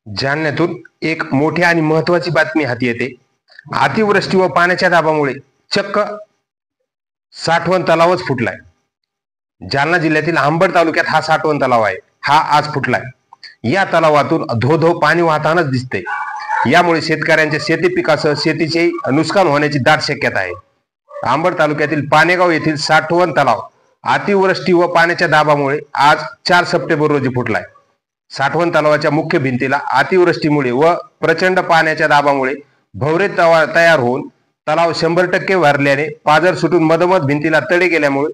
जालन्यातून एक मोठी आणि महत्वाची बातमी हाती येते। अतिवृष्टी व पाण्याच्या दाबामुळे चक्क साठवण तलावच फुटलाय। जालना जिल्ह्यातील अंबड तालुक्यात हा साठवण तलाव आहे। हा आज फुटलाय। या तलावातून धो धो पाणी वाहतानाच दिसते। यामुळे शेतकऱ्यांच्या शेती पिकासह शेतीचे नुकसान होण्याची दाट शक्यता आहे। अंबड तालुक्यातील पानेगाव येथील साठवण तलाव अतिवृष्टी व पाण्याच्या दाबामुळे आज 4 सप्टेंबर रोजी फुटलाय। साठवण तलावाच्या मुख्य भिंतीला अतिवृष्टीमुळे व प्रचंड पाण्याच्या दाबामुळे भवरे तयार होऊन तलाव 100% भरल्याने पाझर सुटून मधोमध भिंतीला तडे गेल्यामुळे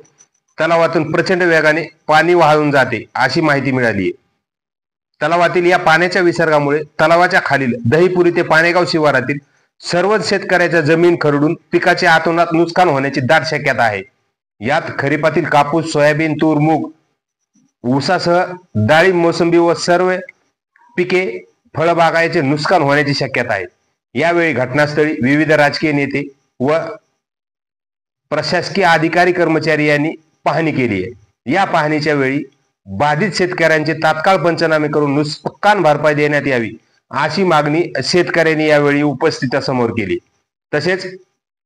तलावातून प्रचंड वेगाने पाणी वाहून जाते अशी माहिती मिळाली आहे। तलावातील या पाण्याच्या विसर्गामुळे तलावाच्या खालील दहीपुरी ते पानेगाव शिवारातील सर्वच शेतकऱ्याच्या जमीन खरडून पिकाचे अतोनात नुकसान होण्याची दाट शक्यता आहे। यात खरीपातील कापूस, सोयाबीन, तूर, मूग, ऊसासह डाळिंब, मोसंबी व सर्व पिके फळबागाचे नुकसान होण्याची शक्यता आहे। यावेळी घटनास्थळी विविध राजकीय नेते व प्रशासकीय अधिकारी कर्मचारी यांनी पाहणी केली आहे। या पाहणीच्या वेळी बाधित शेतकऱ्यांचे तात्काळ पंचनामे करून नुकसान भरपाई देण्यात यावी अशी मागणी शेतकऱ्यांनी यावेळी उपस्थितांसमोर केली। तसेच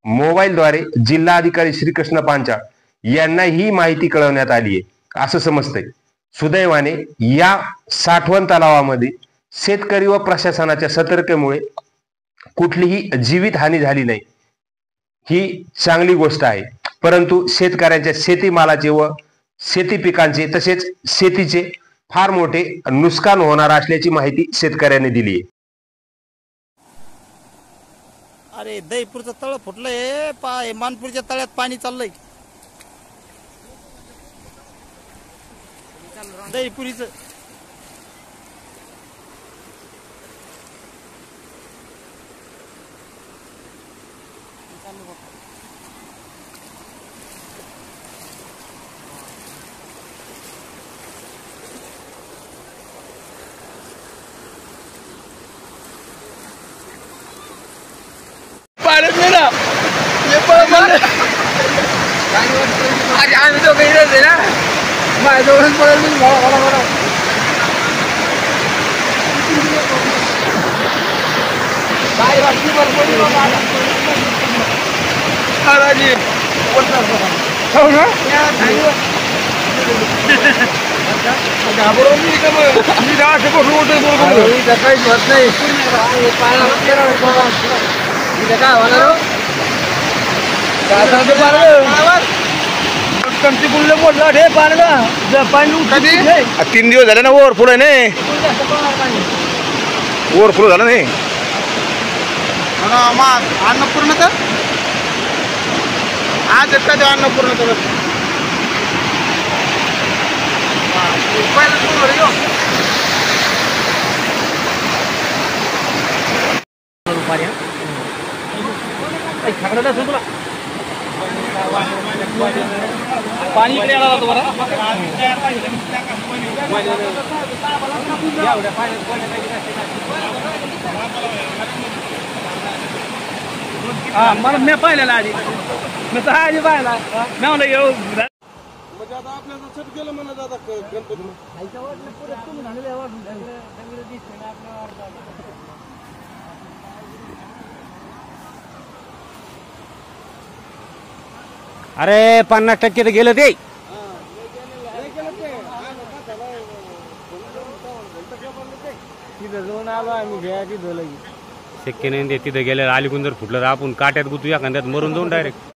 मोबाईलद्वारे जिल्हाधिकारी श्रीकृष्ण पांचाळ यांना ही माहिती कळवण्यात आली आहे असं समजतंय। सुदैवाने या साठवण तलावामध्ये शेतकरी व प्रशासनाच्या सतर्कतेमुळे कुठलीही जीवित हानी झाली नाही, ही चांगली गोष्ट आहे। परंतु शेतकऱ्यांच्या शेतीमालाचे व शेती पिकांचे तसेच शेतीचे फार मोठे नुकसान होणार असल्याची माहिती शेतकऱ्यांनी दिली आहे। अरे दहीपूरचं तळ फुटलंय, मानपूरच्या तळ्यात पाणी चाललंय। दहीपुरीचं पाण्यात नाही ना हे पळ मला आज आम्ही तो काही आहे ना माझ्याजवळच पडेल मी मला काय रात्री भरपूर राजी हो ना घाबरून मी का मी राहते काहीच होत नाही काय होणार कमती बुल्ले मोडला रे पाण्याला पाणी कधी 3 दिवस झाले ना ओव्हरफ्लो आहे नाही ओव्हरफ्लो झालं नाही अन्नपूर्ण तर आज एखाद्या अन्नपूर्ण तर पाणी इकडे आला होतं बरं। हा मला मी पाहिलेला आधी मी तर आधी पाहिला मी म्हणलं येऊ म्हणजे आता आपल्याला छट गेलं म्हणत आता गणपती अरे 50% तर गेलं ते तिथं जाऊन आलो आम्ही घ्या तिथं लगेच शक्य नाही ते तिथं गेल्यावर आली जर फुटलं तर आपण काट्यात गुतू एखाद्यात मरून जाऊन डायरेक्ट